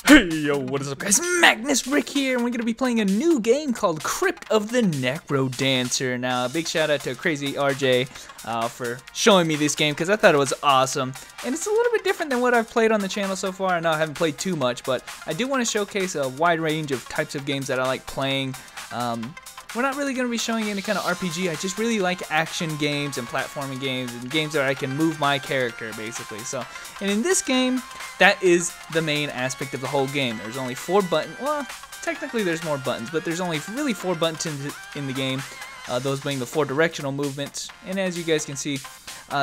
Hey yo, what is up guys? Magnus Rick here, and we're going to be playing a new game called Crypt of the NecroDancer. Now, a big shout out to Crazy RJ for showing me this game because I thought it was awesome. And it's a little bit different than what I've played on the channel so far. I know I haven't played too much, but I do want to showcase a wide range of types of games that I like playing. We're not really going to be showing any kind of RPG. I just really like action games and platforming games and games where I can move my character, basically. So, and in this game, that is the main aspect of the whole game. There's only 4 buttons. Well, technically there's more buttons, but there's only really 4 buttons in the game. Those being the 4 directional movements. And as you guys can see,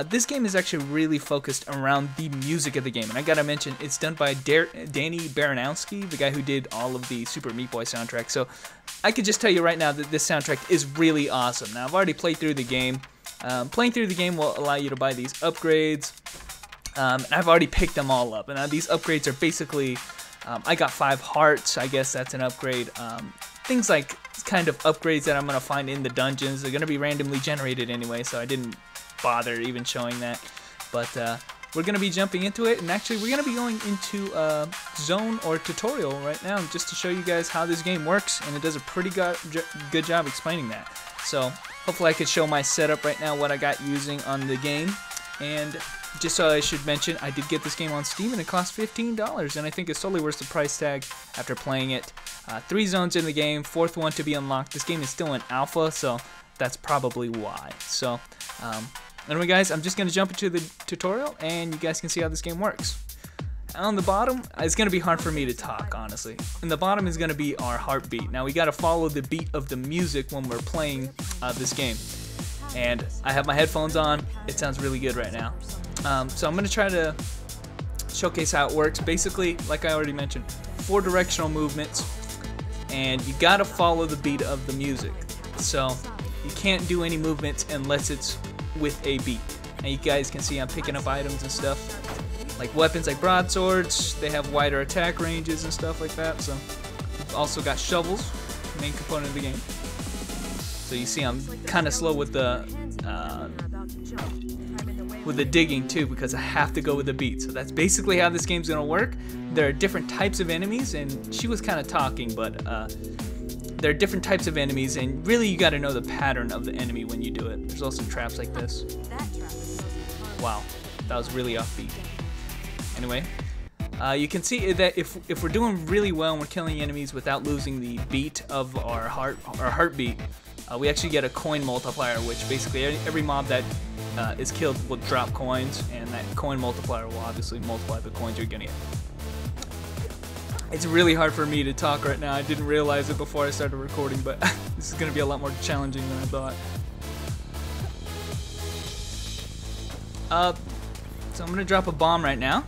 this game is actually really focused around the music of the game. And I gotta mention, it's done by Danny Baranowski, the guy who did all of the Super Meat Boy soundtrack. So I could just tell you right now that this soundtrack is really awesome. Now, I've already played through the game. Playing through the game will allow you to buy these upgrades. And I've already picked them all up. And these upgrades are basically, I got 5 hearts. I guess that's an upgrade. Things like kind of upgrades that I'm going to find in the dungeons. They're going to be randomly generated anyway, so I didn't bother even showing that. But we're going to be jumping into it, and actually we're going to be going into a zone or tutorial right now just to show you guys how this game works, and it does a pretty good job explaining that. So hopefully I could show my setup right now, what I got using on the game. And just so I should mention, I did get this game on Steam and it cost $15, and I think it's totally worth the price tag after playing it. 3 zones in the game, 4th one to be unlocked. This game is still in alpha, so that's probably why. So anyway guys, I'm just going to jump into the tutorial and you guys can see how this game works. On the bottom, it's going to be hard for me to talk, honestly. In the bottom is going to be our heartbeat. Now we got to follow the beat of the music when we're playing this game. And I have my headphones on. It sounds really good right now. So I'm going to try to showcase how it works. Basically, like I already mentioned, 4 directional movements, and you got to follow the beat of the music. So you can't do any movements unless it's with a beat. And you guys can see I'm picking up items and stuff, like weapons like broadswords. They have wider attack ranges and stuff like that. So we've also got shovels, main component of the game. So you see I'm kind of slow with the digging too, because I have to go with the beat. So that's basically how this game's gonna work. There are different types of enemies, and she was kind of talking, but there are different types of enemies, and really you got to know the pattern of the enemy when you do it. There's also traps like this. Wow, that was really offbeat. Anyway, you can see that if we're doing really well and we're killing enemies without losing the beat of our heartbeat, we actually get a coin multiplier, which basically every mob that is killed will drop coins, and that coin multiplier will obviously multiply the coins you're gonna get. It's really hard for me to talk right now. I didn't realize it before I started recording, but this is gonna be a lot more challenging than I thought. So I'm gonna drop a bomb right now.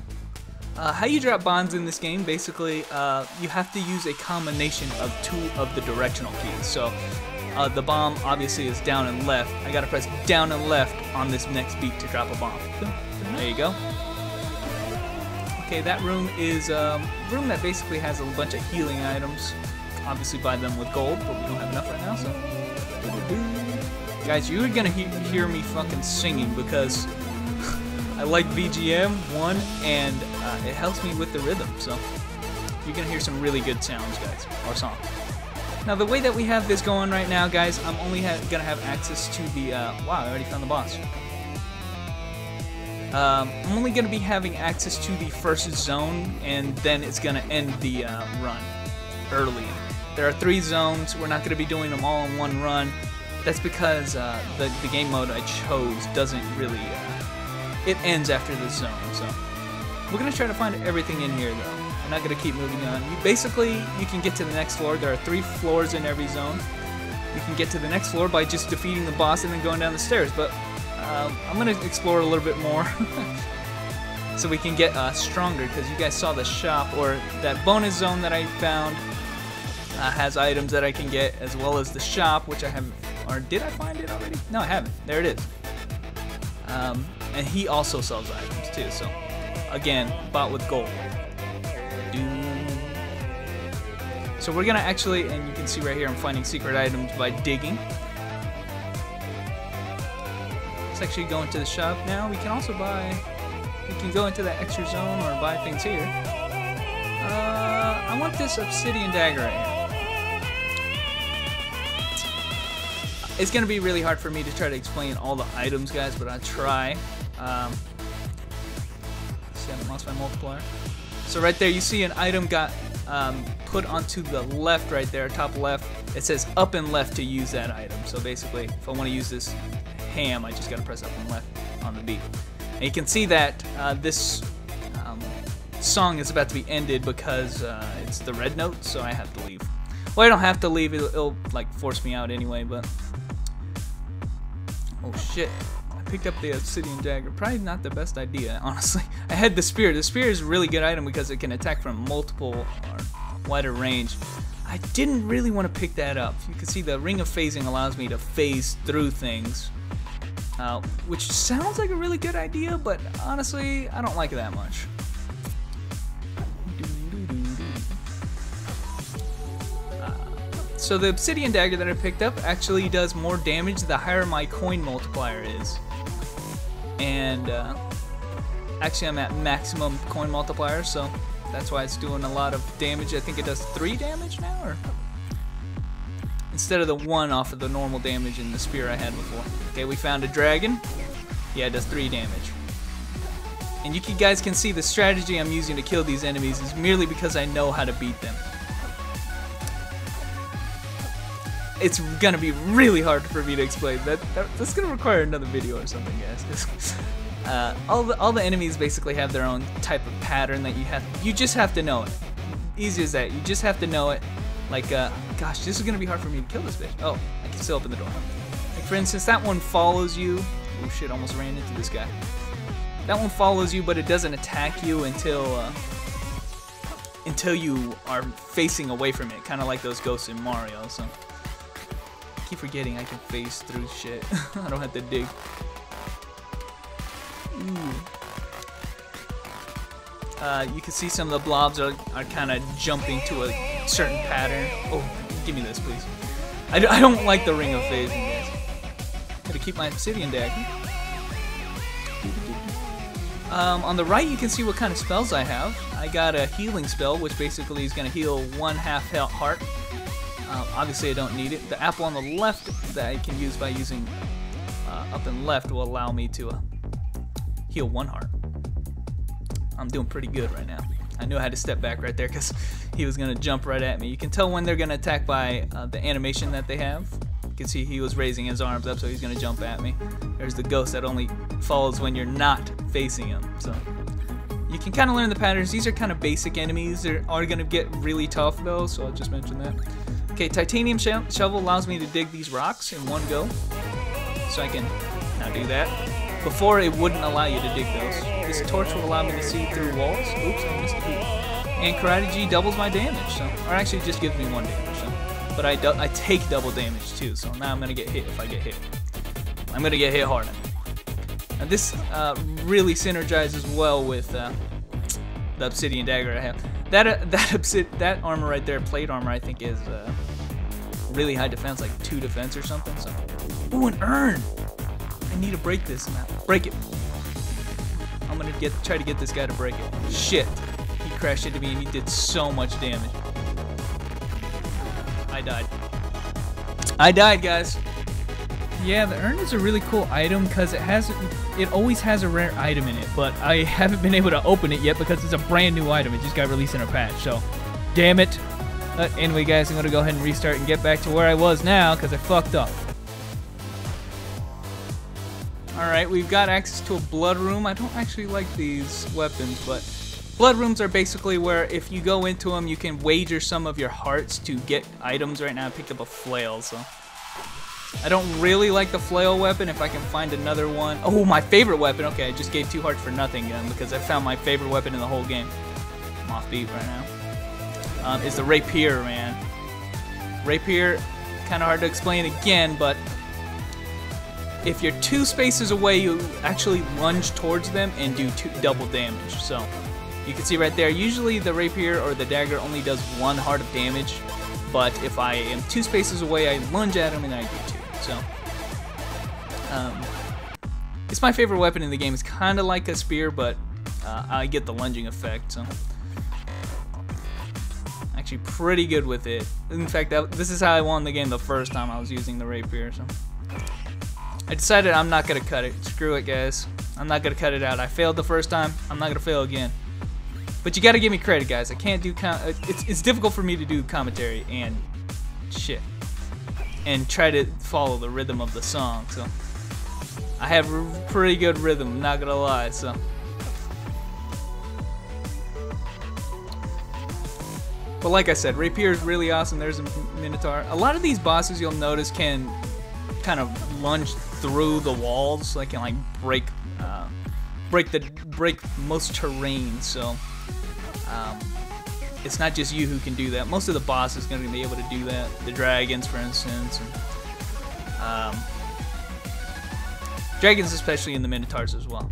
How you drop bombs in this game, basically, you have to use a combination of 2 of the directional keys. So the bomb obviously is down and left. I gotta press down and left on this next beat to drop a bomb. There you go. Okay, that room is a room that basically has a bunch of healing items. Obviously buy them with gold, but we don't have enough right now, so. Guys, you're gonna hear me fucking singing because I like BGM, and it helps me with the rhythm, so you're gonna hear some really good sounds, guys, or songs. Now, the way that we have this going right now, guys, I'm only gonna have access to the, wow, I already found the boss. I'm only gonna be having access to the first zone, and then it's gonna end the run early. There are 3 zones. We're not gonna be doing them all in one run. That's because the game mode I chose doesn't really, it ends after this zone, so. We're gonna try to find everything in here, though. I'm not gonna keep moving on. You can get to the next floor. There are 3 floors in every zone. You can get to the next floor by just defeating the boss and then going down the stairs, but I'm gonna explore a little bit more so we can get stronger, because you guys saw the shop, or that bonus zone that I found has items that I can get, as well as the shop, which I haven't, or did I find it already? No, I haven't. There it is. And he also sells items too, so again, bought with gold. So we're gonna actually, and you can see right here, I'm finding secret items by digging. Let's actually go into the shop now. We can also buy, we can go into that extra zone or buy things here. I want this obsidian dagger right here. It's gonna be really hard for me to try to explain all the items, guys, but I'll try. See, I lost my multiplier. So right there, you see an item got put onto the left right there, top left. It says up and left to use that item. So basically, if I want to use this ham, I just gotta press up and left on the beat. And you can see that this song is about to be ended because it's the red note, so I have to leave. Well, I don't have to leave, it'll like force me out anyway, but oh shit, I picked up the obsidian dagger. Probably not the best idea, honestly. I had the spear. The spear is a really good item because it can attack from multiple or wider range. I didn't really want to pick that up. You can see the ring of phasing allows me to phase through things, which sounds like a really good idea, but honestly, I don't like it that much. So the obsidian dagger that I picked up actually does more damage the higher my coin multiplier is. And actually I'm at maximum coin multiplier, so that's why it's doing a lot of damage. I think it does 3 damage now, or instead of the 1 off of the normal damage in the spear I had before. Okay, we found a dragon. Yeah, it does 3 damage. And you guys can see the strategy I'm using to kill these enemies is merely because I know how to beat them. It's gonna be really hard for me to explain. That's gonna require another video or something, guys. All the enemies basically have their own type of pattern that you just have to know it. Easy as that. You just have to know it. Like, gosh, this is gonna be hard for me to kill this bitch. Oh, I can still open the door. Like, for instance, that one follows you. Oh shit, almost ran into this guy. That one follows you, but it doesn't attack you until you are facing away from it, kind of like those ghosts in Mario. So. I keep forgetting I can phase through shit. I don't have to dig. You can see some of the blobs are kind of jumping to a certain pattern. Oh, give me this, please. I don't like the ring of phasing, guys. Gotta keep my obsidian dagger. On the right, you can see what kind of spells I have. I got a healing spell, which basically is going to heal 1/2 heart. Obviously I don't need it. The apple on the left that I can use by using up and left will allow me to heal 1 heart. I'm doing pretty good right now. I knew I had to step back right there because he was going to jump right at me. You can tell when they're going to attack by the animation that they have. You can see he was raising his arms up, so he's going to jump at me. There's the ghost that only falls when you're not facing him. So you can kind of learn the patterns. These are kind of basic enemies. They are going to get really tough though, so I'll just mention that. Okay, titanium shovel allows me to dig these rocks in one go. So I can now do that. Before, it wouldn't allow you to dig those. This torch will allow me to see through walls. Oops, I missed a beat. And karate G doubles my damage, so, or actually just gives me 1 damage. So, but I take double damage too, so now I'm gonna get hit if I get hit. I'm gonna get hit hard. Now this really synergizes well with the obsidian dagger I have. That armor right there, plate armor, I think is really high defense, like 2 defense or something. So, ooh, an urn. I need to break this now. Break it. I'm gonna try to get this guy to break it. Shit, he crashed into me and he did so much damage. I died. I died, guys. Yeah, the urn is a really cool item because it always has a rare item in it, but I haven't been able to open it yet because it's a brand new item. It just got released in a patch, so damn it. But anyway, guys, I'm gonna go ahead and restart and get back to where I was now because I fucked up. Alright, we've got access to a blood room. I don't actually like these weapons, but blood rooms are basically where if you go into them, you can wager some of your hearts to get items. Right now I picked up a flail, so I don't really like the flail weapon. If I can find another one. Oh, my favorite weapon. Okay, I just gave 2 hearts for nothing because I found my favorite weapon in the whole game. I'm off beat right now. Is the rapier, man. Rapier, kind of hard to explain again, but if you're 2 spaces away, you actually lunge towards them and do double damage. So you can see right there, usually the rapier or the dagger only does 1 heart of damage, but if I am 2 spaces away, I lunge at him and I do 2. So it's my favorite weapon in the game. It's kind of like a spear, but I get the lunging effect. So actually pretty good with it. In fact, this is how I won the game the first time I was using the rapier. So I decided I'm not gonna cut it. Screw it, guys. I'm not gonna cut it out. I failed the first time. I'm not gonna fail again. But you gotta give me credit, guys. I can't do it's difficult for me to do commentary and shit and try to follow the rhythm of the song. So I have pretty good rhythm, not gonna lie. So but like I said, rapier is really awesome. There's a minotaur. A lot of these bosses you'll notice can kind of lunge through the walls, like can like break most terrain. So it's not just you who can do that. Most of the bosses are going to be able to do that. The dragons, for instance, and, dragons especially, in the minotaurs as well.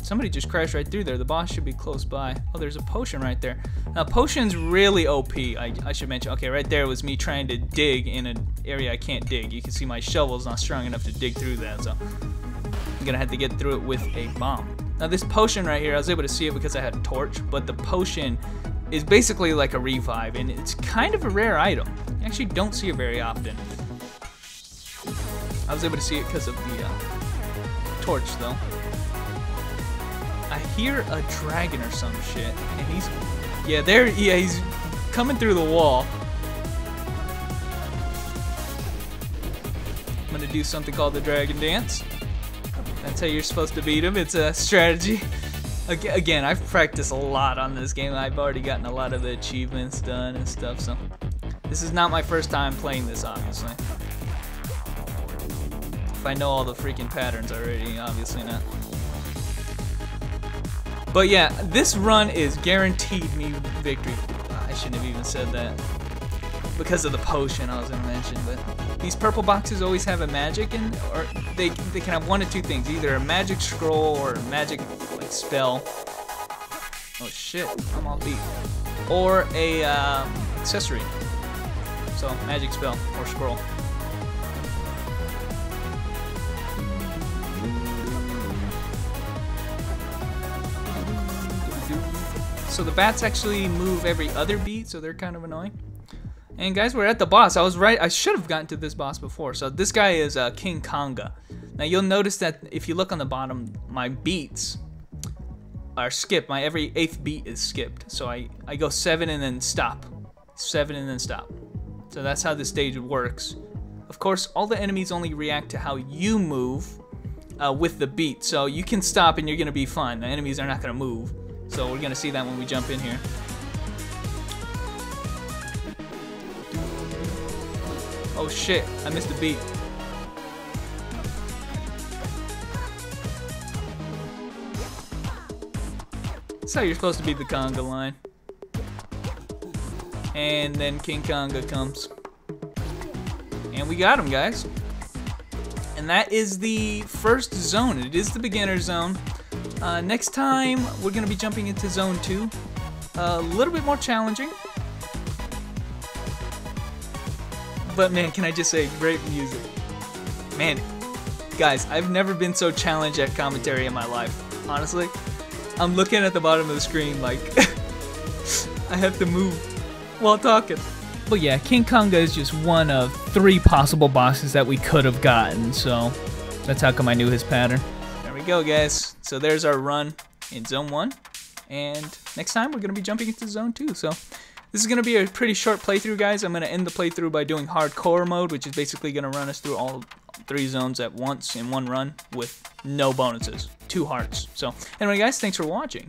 Somebody just crashed right through there. The boss should be close by. Oh, there's a potion right there. Now, potion's really OP, I should mention. Okay, right there was me trying to dig in an area I can't dig. You can see my shovel's not strong enough to dig through that, so I'm gonna have to get through it with a bomb. Now, this potion right here, I was able to see it because I had a torch, but the potion is basically like a revive, and it's kind of a rare item. You actually don't see it very often. I was able to see it because of the torch, though. I hear a dragon or some shit, and he's, he's coming through the wall. I'm gonna do something called the dragon dance. That's how you're supposed to beat him. It's a strategy. Again, I've practiced a lot on this game. I've already gotten a lot of the achievements done and stuff, so this is not my first time playing this, obviously. If I know all the freaking patterns already, obviously not. But yeah, this run is guaranteed me victory. I shouldn't have even said that because of the potion I was gonna mention, but these purple boxes always have a magic in, or they can have one of two things, either a magic scroll or a magic like spell. Oh shit, I'm all beat. Or a accessory. So magic spell or scroll. So the bats actually move every other beat, so they're kind of annoying. And guys, we're at the boss. I was right. I should have gotten to this boss before. So this guy is King Konga. Now you'll notice that if you look on the bottom, my beats are skipped. My every 8th beat is skipped. So I go 7 and then stop. 7 and then stop. So that's how this stage works. Of course, all the enemies only react to how you move with the beat. So you can stop and you're gonna be fine. The enemies are not gonna move. So we're gonna see that when we jump in here. Oh shit, I missed a beat. That's how you're supposed to beat the conga line. And then King Konga comes. And we got him, guys. And that is the first zone. It is the beginner zone. Next time, we're going to be jumping into Zone 2. A little bit more challenging. But man, can I just say, great music. Man, guys, I've never been so challenged at commentary in my life. Honestly, I'm looking at the bottom of the screen like I have to move while talking. But yeah, King Konga is just one of 3 possible bosses that we could have gotten. So that's how come I knew his pattern. There we go, guys. So there's our run in Zone 1. And next time we're going to be jumping into Zone 2. So this is going to be a pretty short playthrough, guys. I'm going to end the playthrough by doing hardcore mode, which is basically going to run us through all 3 zones at once in one run with no bonuses. 2 hearts. So anyway, guys, thanks for watching.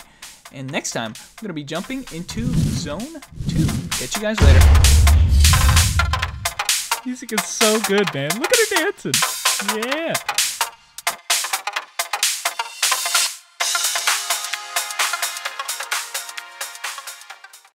And next time, we're going to be jumping into Zone 2. Catch you guys later. Music is so good, man. Look at her dancing. Yeah.